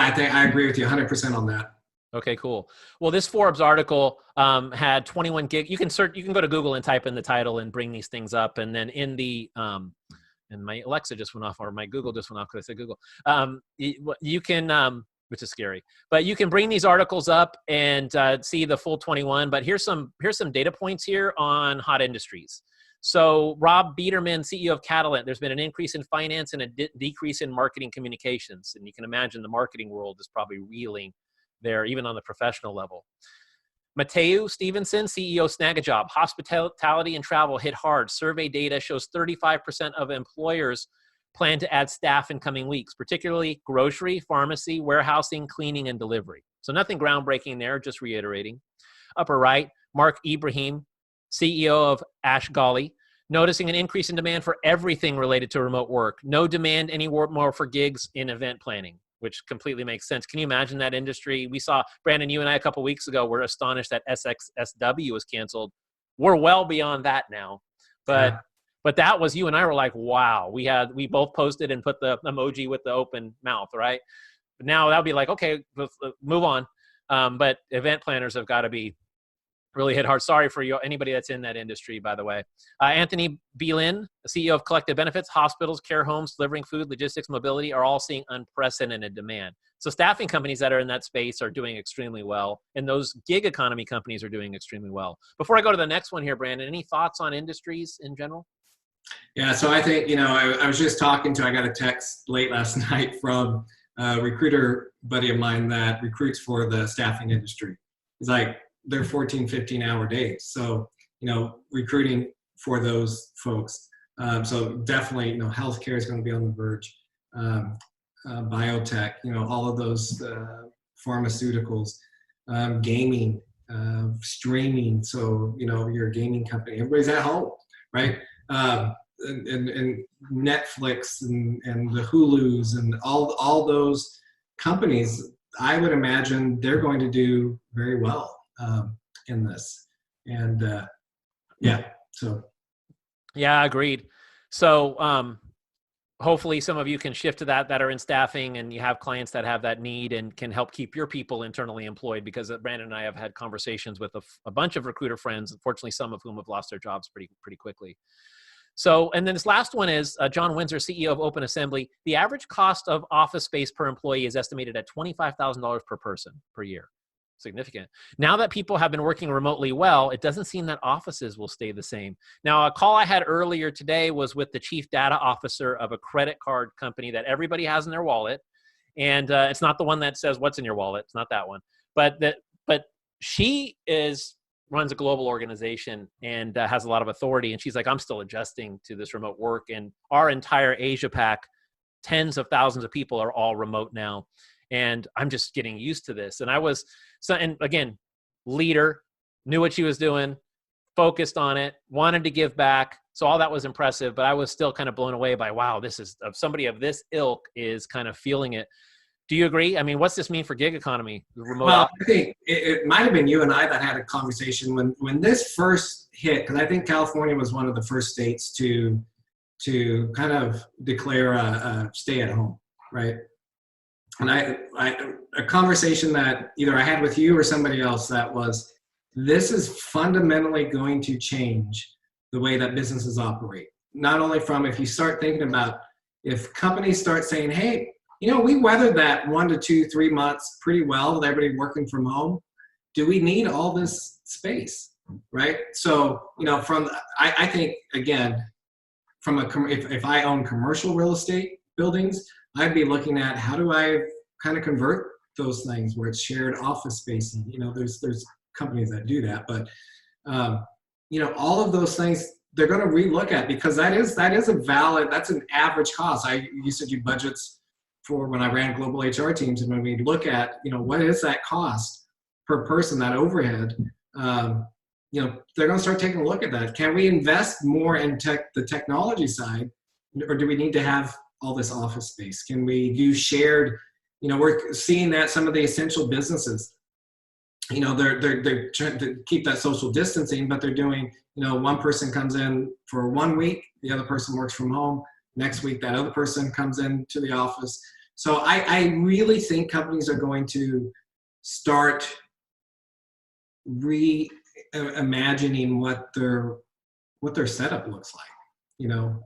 I think I agree with you 100% on that. Okay, cool. Well, this Forbes article had 21 gig. You can go to Google and type in the title and bring these things up. And then in the, and my Alexa just went off, or my Google just went off because I said Google. You can, which is scary, but you can bring these articles up and see the full 21. But here's some data points here on hot industries. So Rob Biederman, CEO of Catalent, there's been an increase in finance and a decrease in marketing communications. And you can imagine the marketing world is probably reeling there, even on the professional level. Mateo Stevenson, CEO Snagajob, hospitality and travel hit hard. Survey data shows 35% of employers plan to add staff in coming weeks, particularly grocery, pharmacy, warehousing, cleaning, and delivery. So nothing groundbreaking there, just reiterating. Upper right, Mark Ibrahim, CEO of Ashgali, noticing an increase in demand for everything related to remote work. No demand anymore for gigs in event planning, which completely makes sense. Can you imagine that industry? We saw, Brandon, you and I a couple weeks ago were astonished that SXSW was canceled. We're well beyond that now. But that was, you and I were like, wow. We both posted and put the emoji with the open mouth, right? But now that would be like, okay, let's move on. But event planners have got to be really hit hard. Sorry for anybody that's in that industry, by the way. Anthony Belin, CEO of Collective Benefits, hospitals, care homes, delivering food, logistics, mobility are all seeing unprecedented demand. So staffing companies that are in that space are doing extremely well, and those gig economy companies are doing extremely well. Before I go to the next one here, Brandon, any thoughts on industries in general? Yeah, so I think, I was just I got a text late last night from a recruiter buddy of mine that recruits for the staffing industry. He's like, they're 14, 15-hour days. So, recruiting for those folks. So definitely, healthcare is going to be on the verge. Biotech, all of those pharmaceuticals, gaming, streaming. So, you're a gaming company. Everybody's at home, right? And Netflix and the Hulus and all those companies, I would imagine they're going to do very well in this. And yeah, agreed. So hopefully some of you can shift to that are in staffing, and you have clients that have that need and can help keep your people internally employed, because Brandon and I have had conversations with a bunch of recruiter friends, unfortunately some of whom have lost their jobs pretty quickly. So, and then this last one is John Windsor, CEO of Open Assembly. The average cost of office space per employee is estimated at $25,000 per person per year. Significant. Now that people have been working remotely well, it doesn't seem that offices will stay the same. Now, a call I had earlier today was with the chief data officer of a credit card company that everybody has in their wallet. And it's not the one that says what's in your wallet. It's not that one. But she runs a global organization and has a lot of authority. And she's like, I'm still adjusting to this remote work. And our entire Asia Pac, tens of thousands of people are all remote now. And I'm just getting used to this. And and again, leader, knew what she was doing, focused on it, wanted to give back. So all that was impressive, but I was still kind of blown away by, wow, this is somebody of this ilk is kind of feeling it. Do you agree? I mean, what's this mean for gig economy? Well, I think it might have been you and I that had a conversation when this first hit, because I think California was one of the first states to kind of declare a stay at home, right? And a conversation that either I had with you or somebody else that was, this is fundamentally going to change the way that businesses operate. Not only from, if you start thinking about, if companies start saying, hey, we weathered that 1 to 2, 3 months pretty well with everybody working from home. Do we need all this space, right? So, I think, again, if I own commercial real estate buildings, I'd be looking at how do I kind of convert those things where it's shared office space. And, there's companies that do that, but all of those things they're going to relook at, because that's an average cost. You said you budgets for when I ran global HR teams, and when we look at what is that cost per person, that overhead, they're going to start taking a look at that. Can we invest more in the technology side, or do we need to have all this office space? Can we do shared? We're seeing that some of the essential businesses, they're trying to keep that social distancing, but they're doing, one person comes in for 1 week, the other person works from home. Next week, that other person comes into the office. So I really think companies are going to start reimagining what their setup looks like. You know,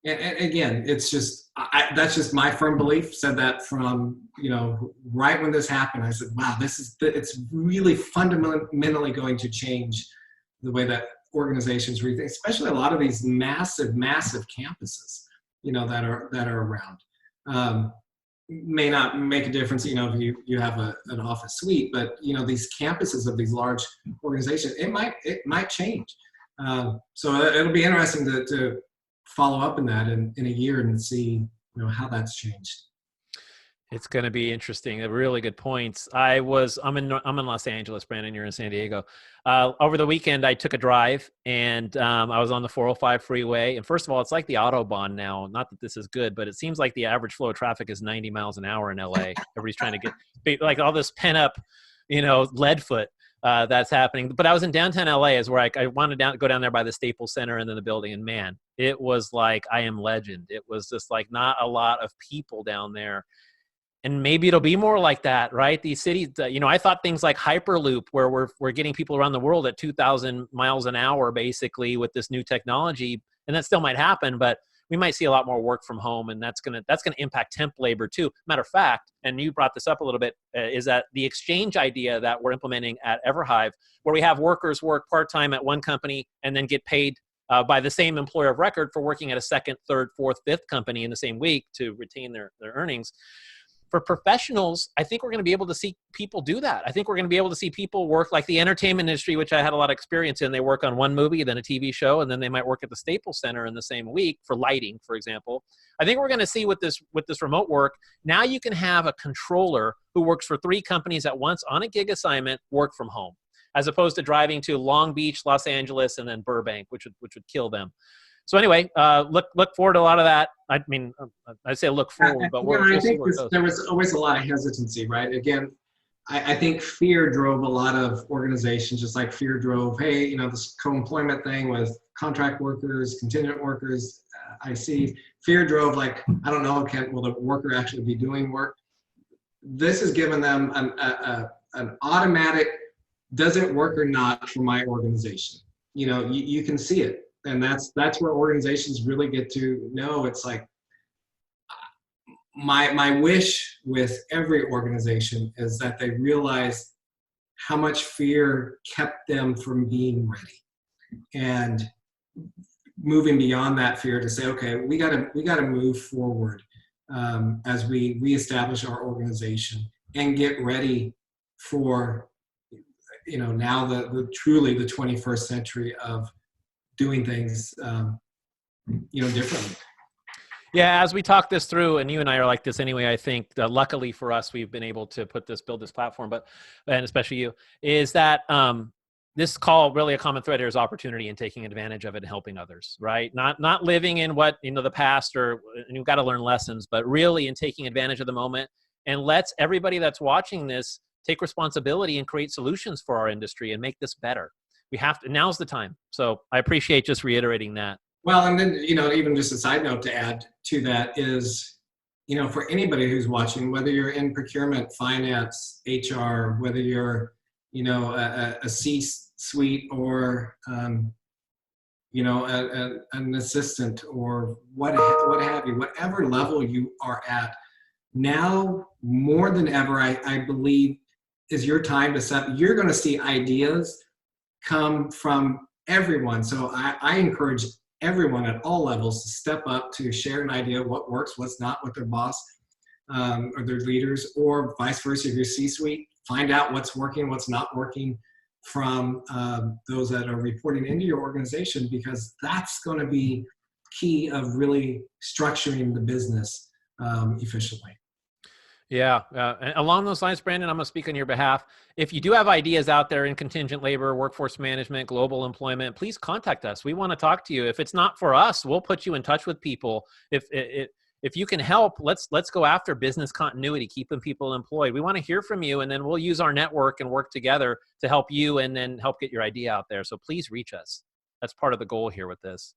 and again, it's just that's just my firm belief. Said that from, you know, right when this happened, I said, wow, it's really fundamentally going to change the way that organizations rethink, especially a lot of these massive campuses, you know, that are around. May not make a difference, you know, if you have an office suite, but, you know, these campuses of these large organizations, it might change. So it'll be interesting to follow up in that in a year and see, you know, how that's changed. It's going to be interesting. Really good points. I'm in Los Angeles, Brandon. You're in San Diego. Over the weekend, I took a drive, and I was on the 405 freeway. And first of all, it's like the Autobahn now. Not that this is good, but it seems like the average flow of traffic is 90 miles an hour in LA. Everybody's trying to get like all this pent up, you know, lead foot that's happening. But I was in downtown LA, is where I wanted to go down there by the Staples Center and then the building. And man, it was like I Am Legend. It was just like not a lot of people down there. And maybe it'll be more like that, right? These cities, you know, I thought things like Hyperloop, where we're getting people around the world at 2,000 miles an hour, basically, with this new technology, and that still might happen, but we might see a lot more work from home, and that's gonna impact temp labor too. Matter of fact, and you brought this up a little bit, is that the exchange idea that we're implementing at EverHive, where we have workers work part-time at one company and then get paid by the same employer of record for working at a second, third, fourth, fifth company in the same week to retain their earnings. For professionals, I think we're going to be able to see people do that. I think we're going to be able to see people work like the entertainment industry, which I had a lot of experience in. They work on one movie, then a TV show, and then they might work at the Staples Center in the same week for lighting, for example. I think we're going to see with this remote work, now you can have a controller who works for 3 companies at once on a gig assignment work from home, as opposed to driving to Long Beach, Los Angeles, and then Burbank, which would kill them. So anyway, look forward to a lot of that. I mean, I say look forward, but I think there was always a lot of hesitancy, right? Again, I think fear drove a lot of organizations, just like fear drove, hey, you know, this co-employment thing with contract workers, contingent workers. I see fear drove, like, I don't know, will the worker actually be doing work? This has given them an automatic, does it work or not for my organization? You know, you can see it. And that's where organizations really get to know. It's like my wish with every organization is that they realize how much fear kept them from being ready, and moving beyond that fear to say, okay, we gotta move forward as we reestablish our organization and get ready for, you know, now the truly the 21st century of doing things, you know, differently. Yeah, as we talk this through, and you and I are like this anyway, I think luckily for us, we've been able to build this platform, and especially you, is that this call, really a common thread here is opportunity and taking advantage of it and helping others, right? Not living in what, you know, the past, and you've got to learn lessons, but really in taking advantage of the moment, and let's everybody that's watching this take responsibility and create solutions for our industry and make this better. We have to, now's the time. So I appreciate just reiterating that. Well, and then, you know, even just a side note to add to that is, you know, for anybody who's watching, whether you're in procurement, finance, HR, whether you're, you know, a C-suite or, you know, an assistant or what have you, whatever level you are at, now more than ever, I believe, is your time to set. You're going to see ideas come from everyone. So I encourage everyone at all levels to step up to share an idea of what works, what's not with their boss or their leaders, or vice versa. If you're C-suite, find out what's working, what's not working from those that are reporting into your organization, because that's going to be key of really structuring the business efficiently. Yeah. And along those lines, Brandon, I'm going to speak on your behalf. If you do have ideas out there in contingent labor, workforce management, global employment, please contact us. We want to talk to you. If it's not for us, we'll put you in touch with people. If you can help, let's go after business continuity, keeping people employed. We want to hear from you, and then we'll use our network and work together to help you and then help get your idea out there. So please reach us. That's part of the goal here with this.